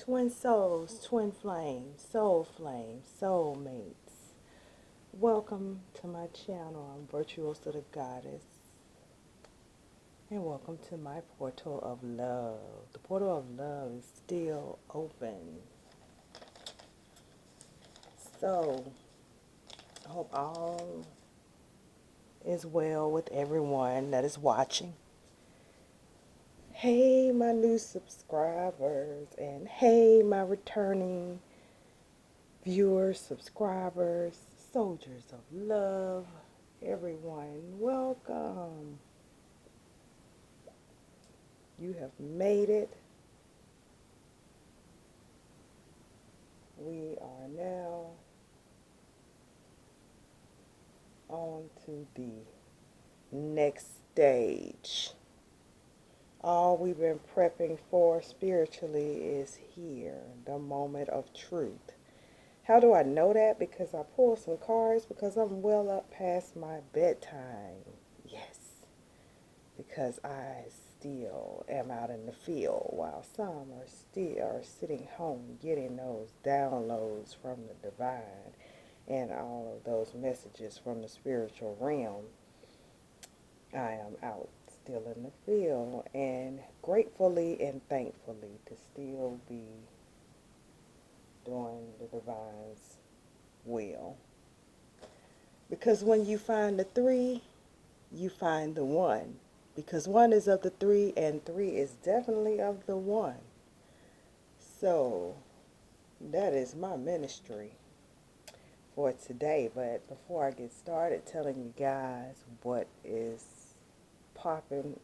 Twin souls, twin flames, soul mates. Welcome to my channel. I'm virtuosathegoddess. And welcome to my portal of love. The portal of love is still open. So, I hope all is well with everyone that is watching. Hey, my new subscribers, and hey, my returning viewers, subscribers, soldiers of love, everyone, welcome. You have made it. We are now on to the next stage. All we've been prepping for spiritually is here, the moment of truth. How do I know that? Because I pulled some cards, because I'm well up past my bedtime. Yes, because I still am out in the field while some are still sitting home getting those downloads from the divine and all of those messages from the spiritual realm. I am out still in the field, and gratefully and thankfully to still be doing the divine's will. Because when you find the three, you find the one. Because one is of the three, and three is definitely of the one. So, that is my ministry for today. But before I get started telling you guys what is popping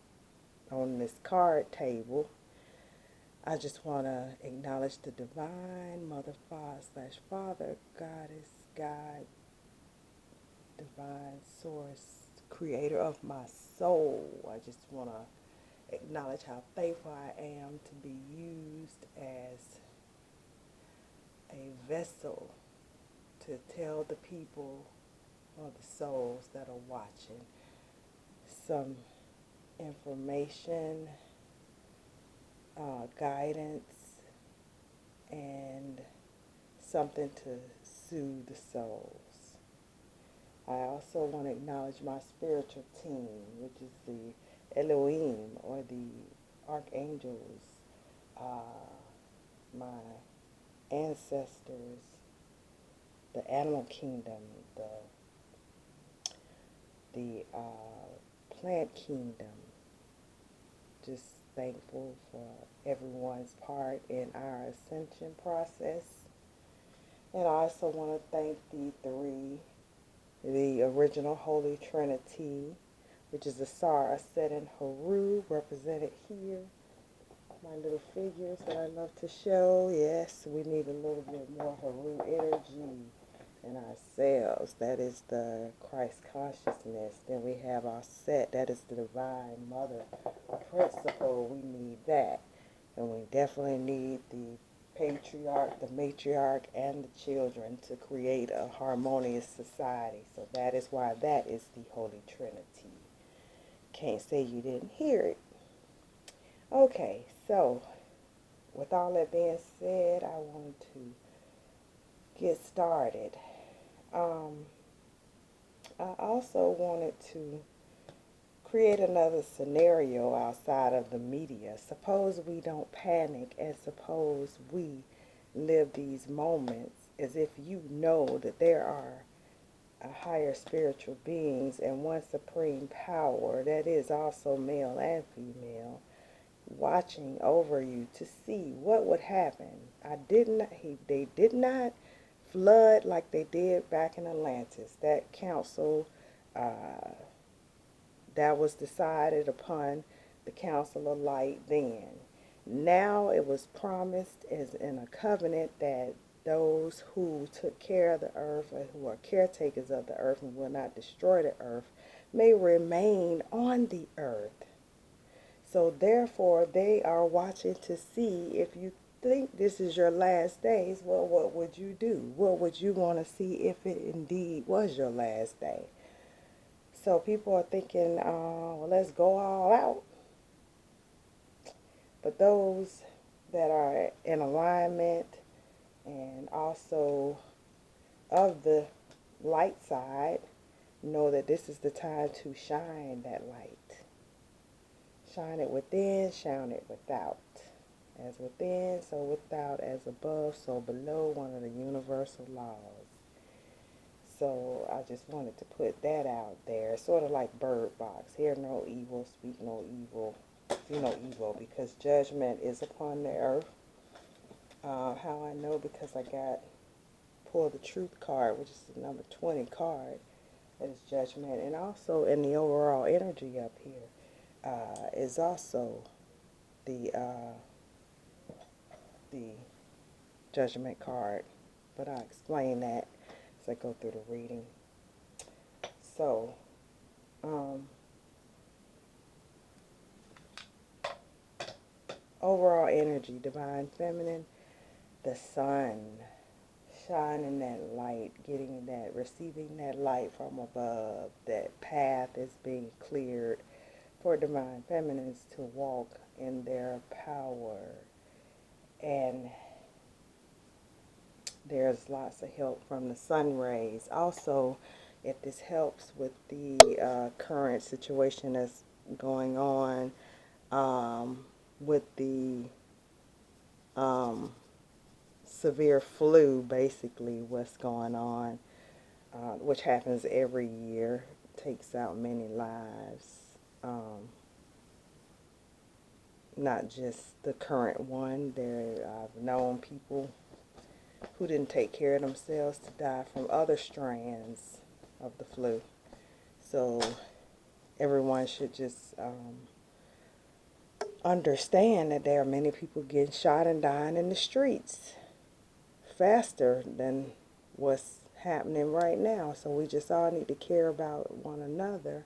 on this card table, I just want to acknowledge the divine mother, father, goddess, God, divine source, creator of my soul. I just want to acknowledge how thankful I am to be used as a vessel to tell the people or the souls that are watching some information, guidance, and something to soothe the souls. I also want to acknowledge my spiritual team, which is the Elohim, or the archangels, my ancestors, the animal kingdom, the plant kingdom. Just thankful for everyone's part in our ascension process. And I also want to thank the original Holy Trinity, which is the Sar, Aset, and Haru, represented here. My little figures that I love to show. Yes, we need a little bit more Haru energy in ourselves. That is the Christ consciousness. Then we have our Set. That is the Divine Mother principle. We need that. And we definitely need the patriarch, the matriarch, and the children to create a harmonious society. So that is why that is the Holy Trinity. Can't say you didn't hear it. Okay, so with all that being said, I wanted to get started. I also wanted to create another scenario outside of the media. Suppose we don't panic, and suppose we live these moments as if you know that there are higher spiritual beings and one supreme power that is also male and female watching over you to see what would happen. They did not flood like they did back in Atlantis. That council, that was decided upon the Council of Light then. Now it was promised as in a covenant that those who took care of the earth, or who are caretakers of the earth and will not destroy the earth, may remain on the earth. So therefore, they are watching to see if you think this is your last days. Well, what would you do? What would you want to see if it indeed was your last day? So people are thinking, well, let's go all out. But those that are in alignment, and also of the light side, know that this is the time to shine that light. Shine it within, shine it without. As within, so without. As above, so below. One of the universal laws. So I just wanted to put that out there. Sort of like Bird Box. Hear no evil, speak no evil, do no evil. Because judgment is upon the earth. How I know? Because I pulled the truth card, which is the number 20 card. That is judgment. And also in the overall energy up here is also the judgment card. But I'll explain that as I go through the reading. So, overall energy, divine feminine, the sun, shining that light, getting that, receiving that light from above. That path is being cleared for divine feminines to walk in their power. And there's lots of help from the sun rays. Also, if this helps with the current situation that's going on with the severe flu, basically what's going on, which happens every year, takes out many lives. Not just the current one. I've known people who didn't take care of themselves to die from other strands of the flu. So everyone should just understand that there are many people getting shot and dying in the streets faster than what's happening right now. So we just all need to care about one another,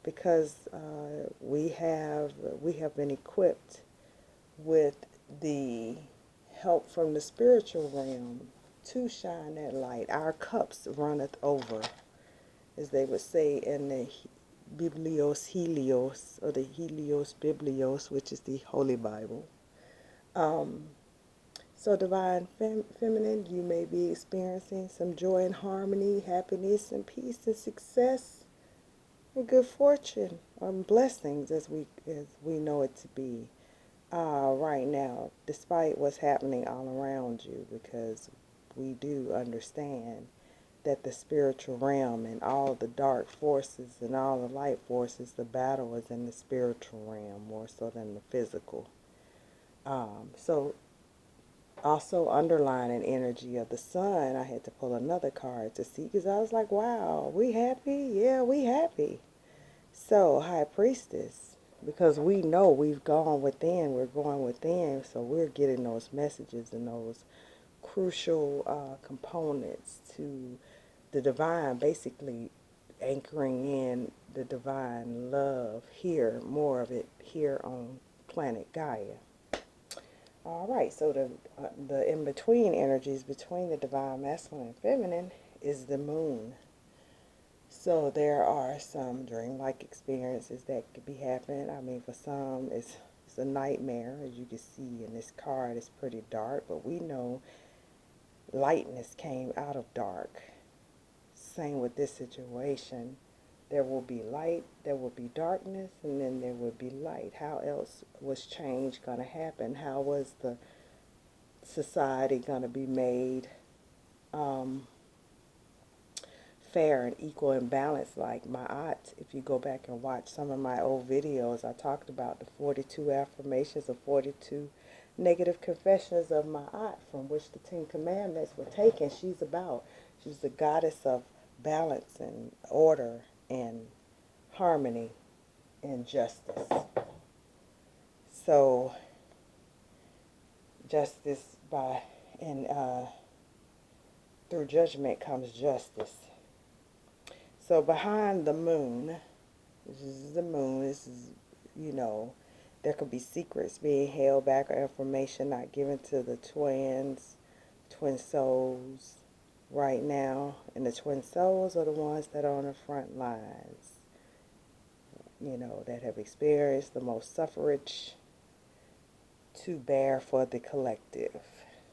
because we have been equipped with the help from the spiritual realm to shine that light. Our cups runneth over, as they would say in the Biblios Helios, or the Helios Biblios, which is the Holy Bible. So divine feminine, you may be experiencing some joy and harmony, happiness and peace and success and good fortune or blessings, as we know it to be right now, despite what's happening all around you, because we do understand that the spiritual realm and all the dark forces and all the light forces, the battle is in the spiritual realm more so than the physical. So also underlining energy of the sun, I had to pull another card to see, because I was like, wow, we happy? Yeah, we happy. So, High Priestess, because we know we've gone within, we're going within, so we're getting those messages and those crucial components to the divine, basically anchoring in the divine love here, more of it here on planet Gaia. All right, so the in-between energies between the divine masculine and feminine is the moon. So there are some dreamlike experiences that could be happening. I mean, for some, it's a nightmare. As you can see in this card, it's pretty dark, but we know lightness came out of dark. Same with this situation. There will be light, there will be darkness, and then there will be light. How else was change going to happen? How was the society going to be made fair and equal and balanced? Like my aunt, if you go back and watch some of my old videos, I talked about the 42 affirmations of 42 negative confessions of my aunt, from which the 10 commandments were taken. She's the goddess of balance and order and harmony and justice. So justice through judgment comes justice. So behind the moon, this is the moon, this is, there could be secrets being held back or information not given to the twin souls right now. And the twin souls are the ones that are on the front lines, that have experienced the most suffrage to bear for the collective.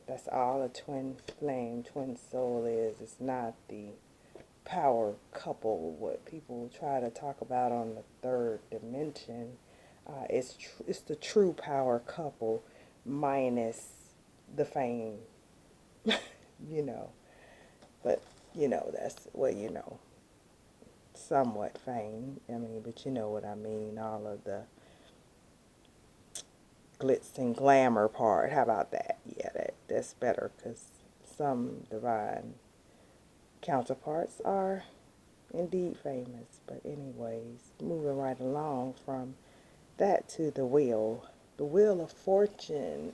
That's all a twin flame, twin soul is. It's not the power couple, what people try to talk about on the third dimension. It's the true power couple minus the fame, you know. But, that's, well, somewhat fame. I mean, but you know what I mean. All of the glitz and glamour part. How about that? Yeah, that's better, because some divine counterparts are indeed famous. But anyways, moving right along from that to the wheel. The wheel of fortune.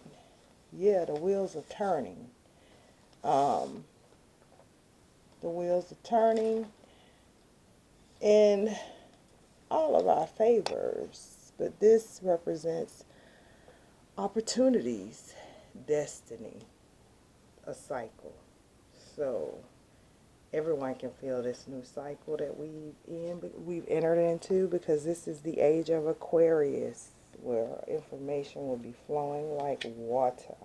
Yeah, the wheels are turning. The wheels are turning in all of our favors. But this represents opportunities, destiny, a cycle. So everyone can feel this new cycle that we've entered into, because this is the age of Aquarius, where information will be flowing like water,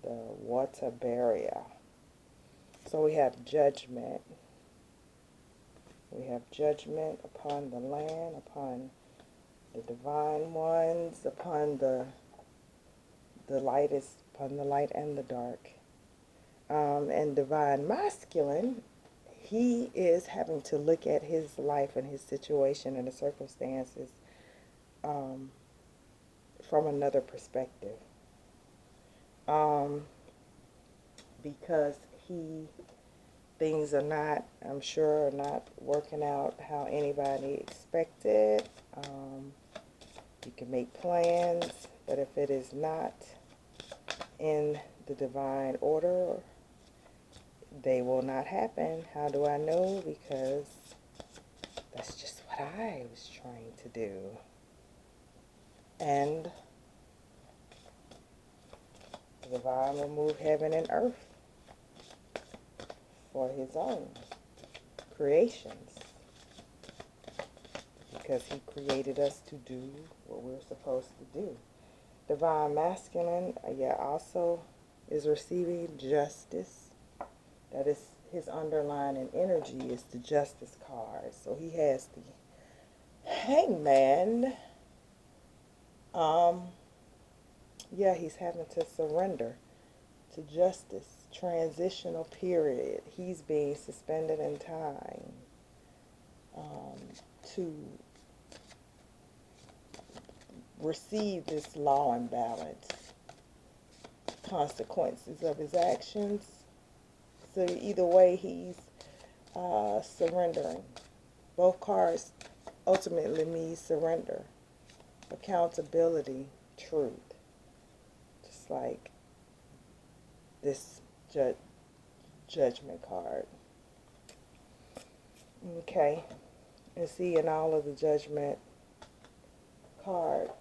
the water barrier. So we have judgment. We have judgment upon the land, upon the divine ones, upon the upon the light and the dark. And divine masculine, he is having to look at his life and his situation and the circumstances from another perspective. Because things are not, I'm sure, are not working out how anybody expected. You can make plans, but if it is not in the divine order, they will not happen. How do I know? Because that's just what I was trying to do. And the divine will move heaven and earth for his own creations, because he created us to do what we're supposed to do. Divine masculine, also is receiving justice. That is his underlying energy, is the justice card. So he has the hangman. He's having to surrender to justice. Transitional period. He's being suspended in time to receive this law and balance, consequences of his actions. So either way, he's surrendering. Both cards ultimately mean surrender, accountability, truth. Just like this judgment card. Okay. And see, in all of the judgment cards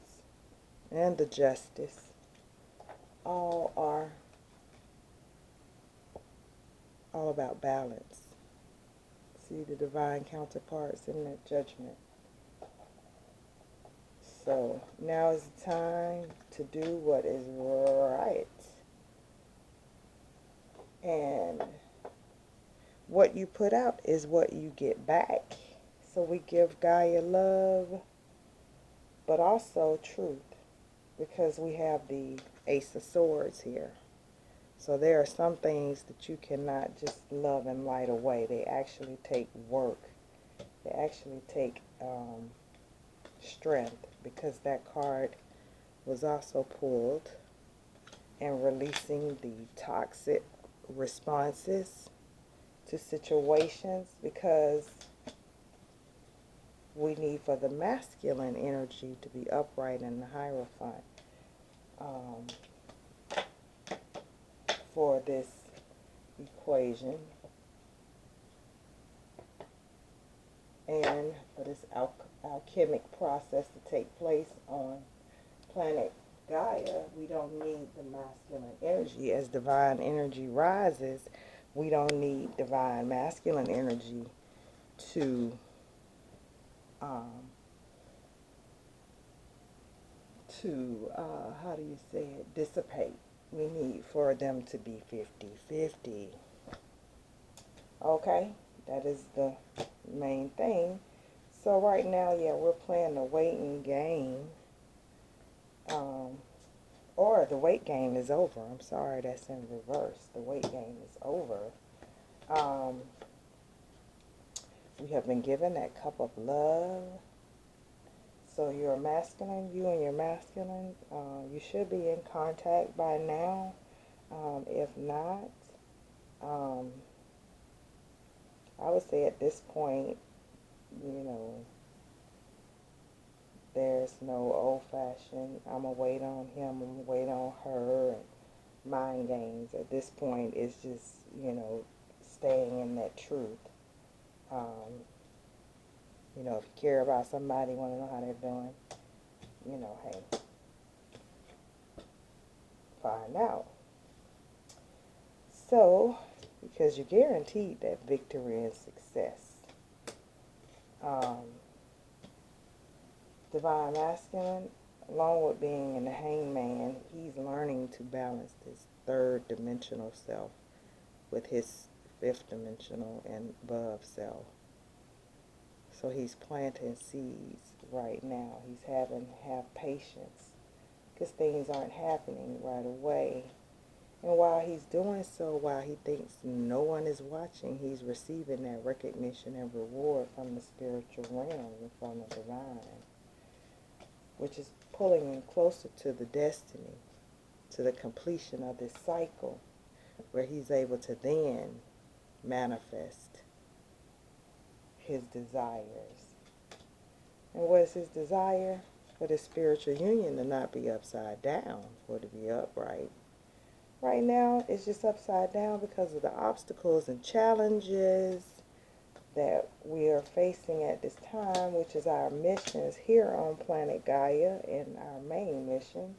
and the justice, all are all about balance. See the divine counterparts in that judgment. So now is the time to do what is right. And what you put out is what you get back. So we give Gaia love, but also truth, because we have the Ace of Swords here. So there are some things that you cannot just love and light away. They actually take work. They actually take strength, because that card was also pulled, and releasing the toxic responses to situations, because we need for the masculine energy to be upright in the Hierophant for this equation, and for this alchemic process to take place on planet Gaia. We don't need the masculine energy. As divine energy rises, we don't need divine masculine energy to to, how do you say it, dissipate. We need for them to be 50-50. Okay, that is the main thing. So right now, yeah, we're playing the waiting game. Or the wait game is over. I'm sorry, that's in reverse. The wait game is over. We have been given that cup of love. So you're masculine, you and your masculine, you should be in contact by now. If not, I would say at this point, you know, there's no old-fashioned, I'm going to wait on him, I'm going to wait on her, and mind games. At this point, it's just, you know, staying in that truth. You know, if you care about somebody, want to know how they're doing, you know, hey, find out. So, because you're guaranteed that victory and success. Divine Masculine, along with being in the hangman, he's learning to balance this third dimensional self with his fifth dimensional and above self. So he's planting seeds right now. He's having to have patience because things aren't happening right away. And while he's doing so, while he thinks no one is watching, he's receiving that recognition and reward from the spiritual realm and from the divine, which is pulling him closer to the destiny, to the completion of this cycle, where he's able to then manifest his desires. And what is his desire? For the spiritual union to not be upside down, for it to be upright. Right now, it's just upside down because of the obstacles and challenges that we are facing at this time, which is our missions here on planet Gaia and our main mission.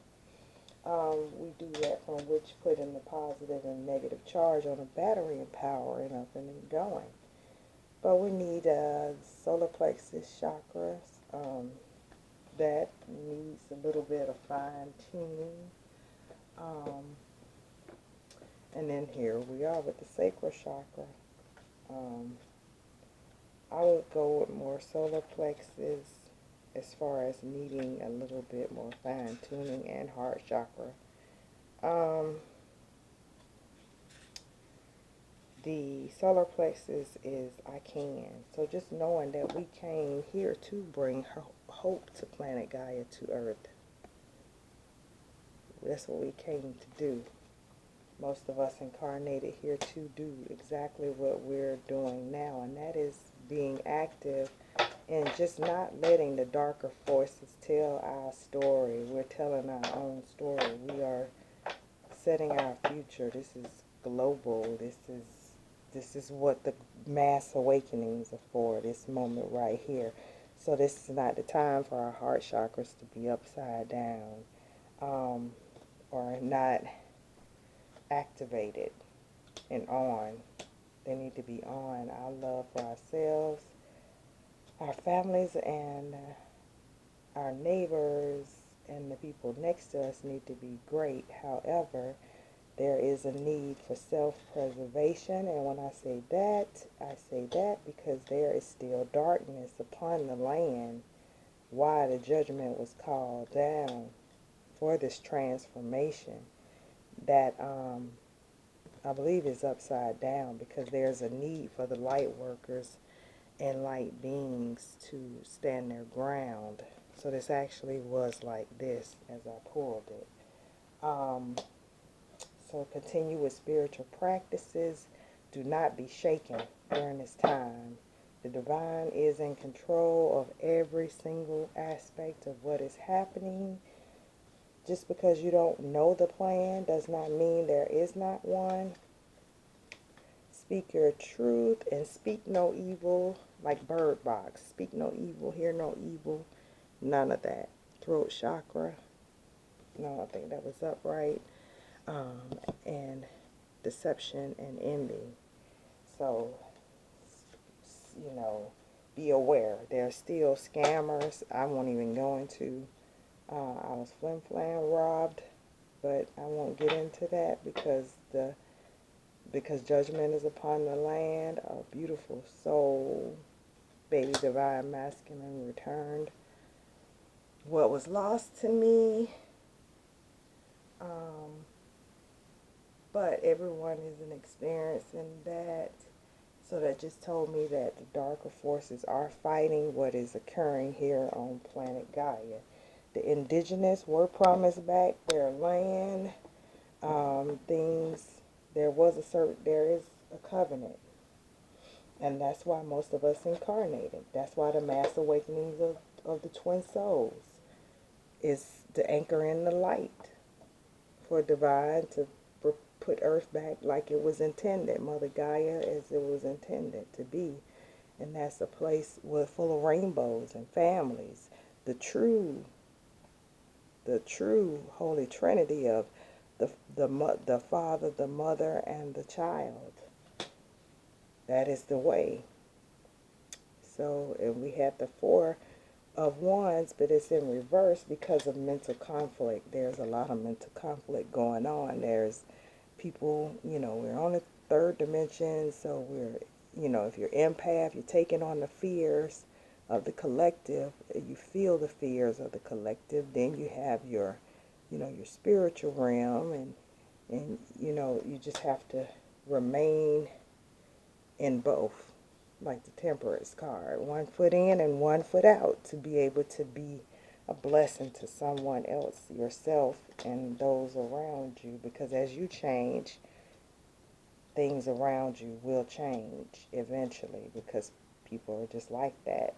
We do that from which putting the positive and negative charge on a battery and powering up and going. But we need solar plexus chakras. That needs a little bit of fine tuning. And then here we are with the sacral chakra. I would go with more solar plexus as far as needing a little bit more fine tuning, and heart chakra. The solar plexus is I can. So just knowing that we came here to bring hope to planet Gaia, to Earth. That's what we came to do. Most of us incarnated here to do exactly what we're doing now, and that is being active and just not letting the darker forces tell our story. We're telling our own story. We are setting our future. This is global. This is what the mass awakenings are for, this moment right here. So this is not the time for our heart chakras to be upside down or not activated and on. They need to be on. Our love for ourselves, our families, and our neighbors and the people next to us need to be great. However, there is a need for self-preservation, and when I say that because there is still darkness upon the land. Why the judgment was called down for this transformation that I believe is upside down, because there's a need for the light workers and light beings to stand their ground. So this actually was like this as I pulled it. So continue with spiritual practices. Do not be shaken during this time. The divine is in control of every single aspect of what is happening. Just because you don't know the plan does not mean there is not one. Speak your truth and speak no evil, like Bird Box. Speak no evil, hear no evil, none of that. Throat chakra, no, I think that was upright. And deception and envy. So, you know, be aware. There are still scammers. I won't even go into I was flim-flam robbed, but I won't get into that because judgment is upon the land. A beautiful soul, baby divine masculine returned. What was lost to me, um, but everyone isn't experiencing that. So that just told me that the darker forces are fighting what is occurring here on planet Gaia. The indigenous were promised back their land, things. There is a covenant, and that's why most of us incarnated. That's why the mass awakenings of the twin souls is to anchor in the light for divine to put Earth back like it was intended, Mother Gaia as it was intended to be. And that's a place full of rainbows and families. The true, the true Holy Trinity of the Father, the Mother, and the child. That is the way. So, and we had the Four of Wands, but it's in reverse because of mental conflict. There's a lot of mental conflict going on. There's people, we're on the third dimension, so if you're empath, you're taking on the fears of the collective, you feel the fears of the collective, then you have your spiritual realm, and you just have to remain in both, like the Temperance card, one foot in and one foot out, to be able to be a blessing to someone else, yourself, and those around you, because as you change, things around you will change eventually, because people are just like that.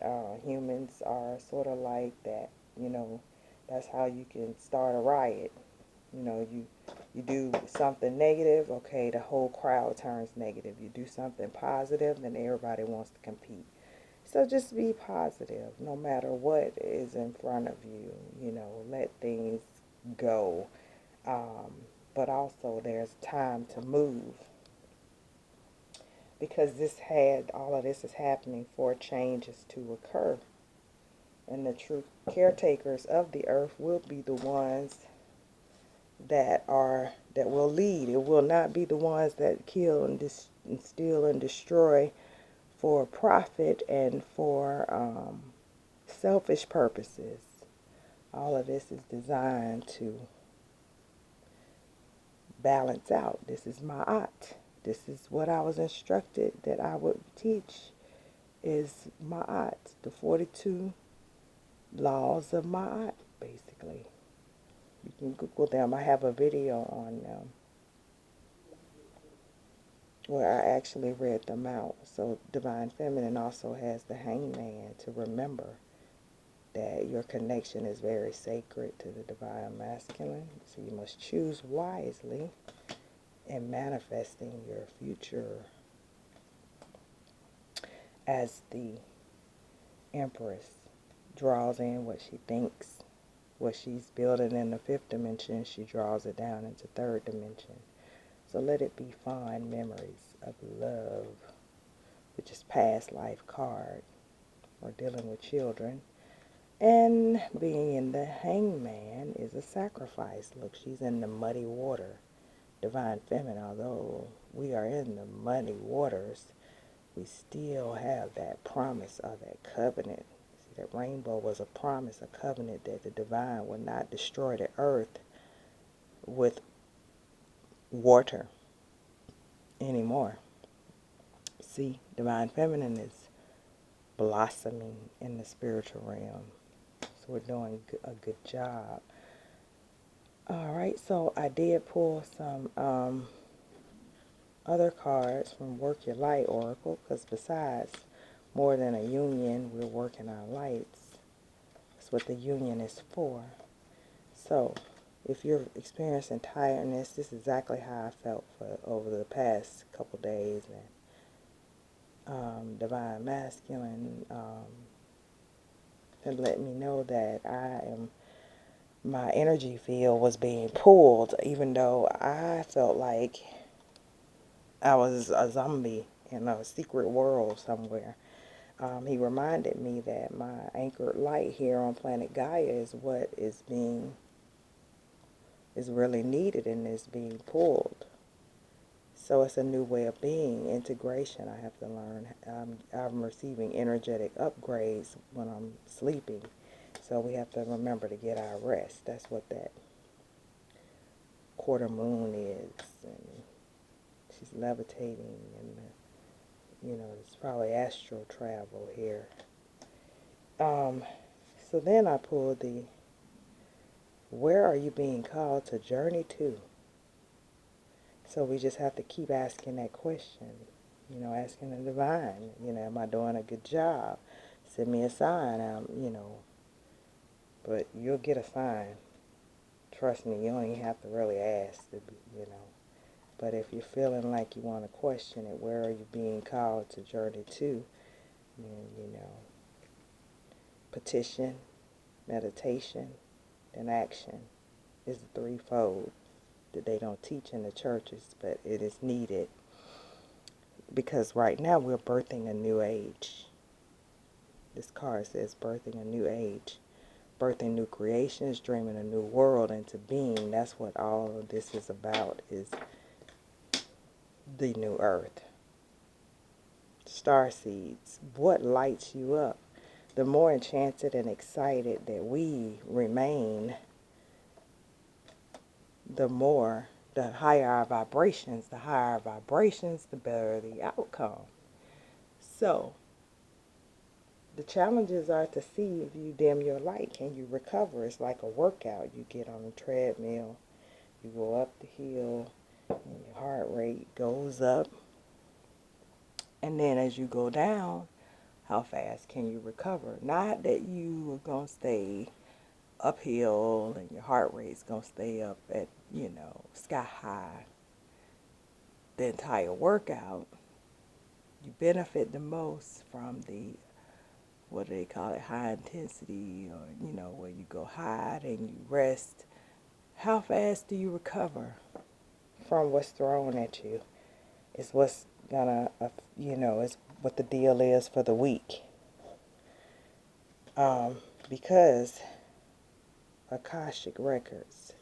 Humans are sort of like that. That's how you can start a riot. You do something negative, okay, the whole crowd turns negative. You do something positive, then everybody wants to compete. So just be positive no matter what is in front of you. Let things go. Um, but also there's time to move, because all of this is happening for changes to occur. And the true caretakers of the earth will be the ones that will lead. It will not be the ones that kill and steal and destroy for profit and for selfish purposes. All of this is designed to balance out. This is Ma'at. This is what I was instructed that I would teach, is Ma'at, the 42 laws of Ma'at, basically. You can Google them. I have a video on them where I actually read them out. So Divine Feminine also has the Hangman to remember that your connection is very sacred to the Divine Masculine. So you must choose wisely in manifesting your future. As the Empress draws in what she thinks, what she's building in the fifth dimension, she draws it down into third dimension. So let it be fond memories of love, which is past life card, or dealing with children. And being in the Hangman is a sacrifice. Look, she's in the muddy water. Divine Feminine, although we are in the muddy waters, we still have that promise of that covenant. See, that rainbow was a promise, a covenant that the divine would not destroy the earth with water anymore. See, Divine Feminine is blossoming in the spiritual realm. So we're doing a good job. All right, so I did pull some other cards from Work Your Light Oracle, because besides more than a union, we're working our lights. That's what the union is for. So if you're experiencing tiredness, this is exactly how I felt for over the past couple days. And Divine Masculine had let me know that my energy field was being pulled, even though I felt like I was a zombie in a secret world somewhere. he reminded me that my anchored light here on planet Gaia is what is really needed and is being pulled. So it's a new way of being, integration. I have to learn. I'm receiving energetic upgrades when I'm sleeping. So we have to remember to get our rest. That's what that quarter moon is. And she's levitating, and it's probably astral travel here. So then I pulled the, where are you being called to journey to? So we just have to keep asking that question, asking the divine, am I doing a good job? Send me a sign, but you'll get a sign. Trust me, you don't even have to really ask to be. But if you're feeling like you want to question it, where are you being called to journey to? Then, petition, meditation, and action is the threefold that they don't teach in the churches, but it is needed because right now we're birthing a new age. This card says birthing a new age, birthing new creations, dreaming a new world into being. That's what all of this is about, is the new earth. Star seeds, what lights you up? The more enchanted and excited that we remain, the higher our vibrations. The higher our vibrations, the better the outcome. So, the challenges are to see if you dim your light, can you recover? It's like a workout. You get on a treadmill, you go up the hill, and your heart rate goes up. And then as you go down, how fast can you recover? Not that you are going to stay uphill and your heart rate's going to stay up at, sky high the entire workout. You benefit the most from the, what do they call it, high intensity, or, where you go high and you rest. How fast do you recover from what's thrown at you? It's what's gonna, it's what the deal is for the week. Because Akashic Records,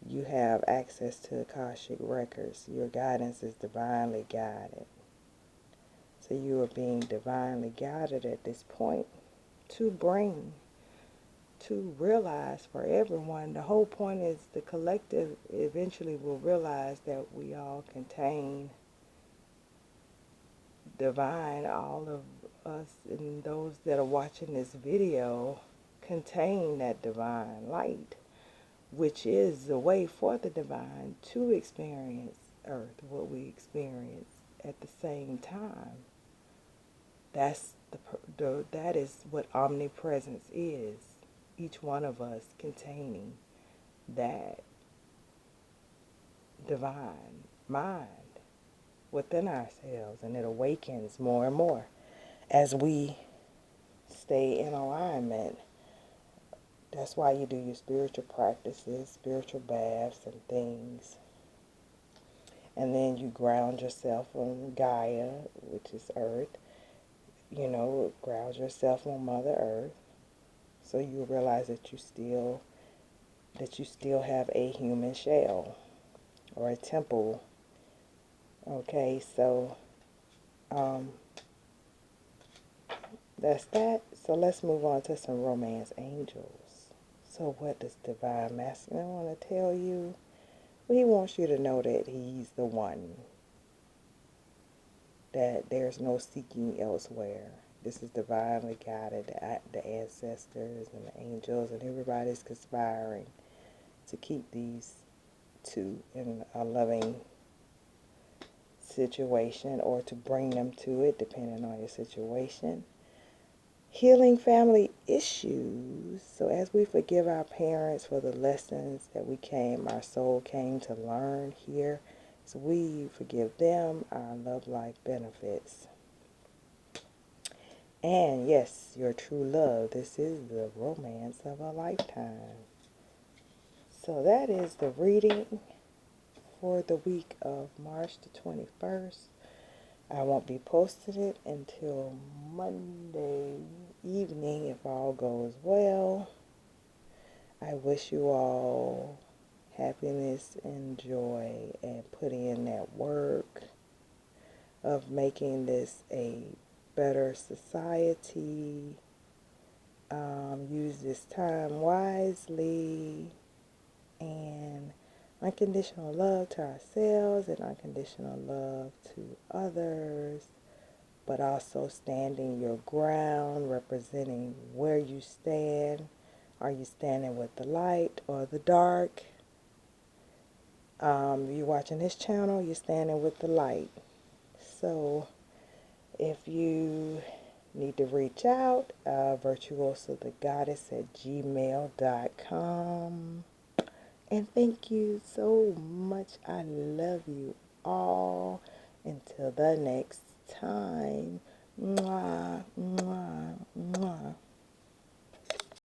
you have access to Akashic Records. Your guidance is divinely guided. So you are being divinely guided at this point to realize for everyone. The whole point is the collective eventually will realize that we all contain divine. All of us and those that are watching this video contain that divine light, which is the way for the divine to experience earth, what we experience at the same time. That is what omnipresence is. Each one of us containing that divine mind within ourselves, and it awakens more and more as we stay in alignment. That's why you do your spiritual practices, spiritual baths and things. And then you ground yourself on Gaia, which is earth. Ground yourself on Mother Earth. So you realize that you still have a human shell or a temple. Okay, so that's that. So let's move on to some romance angels. So what does Divine Masculine want to tell you? Well, he wants you to know that he's the one. That there's no seeking elsewhere. This is divinely guided. The ancestors and the angels and everybody's conspiring to keep these two in a loving situation, or to bring them to it, depending on your situation. Healing family issues. So as we forgive our parents for the lessons that our soul came to learn here, so we forgive them, our love life benefits. And yes, your true love. This is the romance of a lifetime. So that is the reading for the week of March the 21st. I won't be posting it until Monday evening if all goes well. I wish you all happiness and joy and putting in that work of making this a better society. Use this time wisely, and unconditional love to ourselves and unconditional love to others, but also standing your ground, representing where you stand. Are you standing with the light or the dark? If you're watching this channel, you're standing with the light. So if you need to reach out, virtuosathegoddess at gmail.com. And thank you so much. I love you all. Until the next time. Mwah, mwah.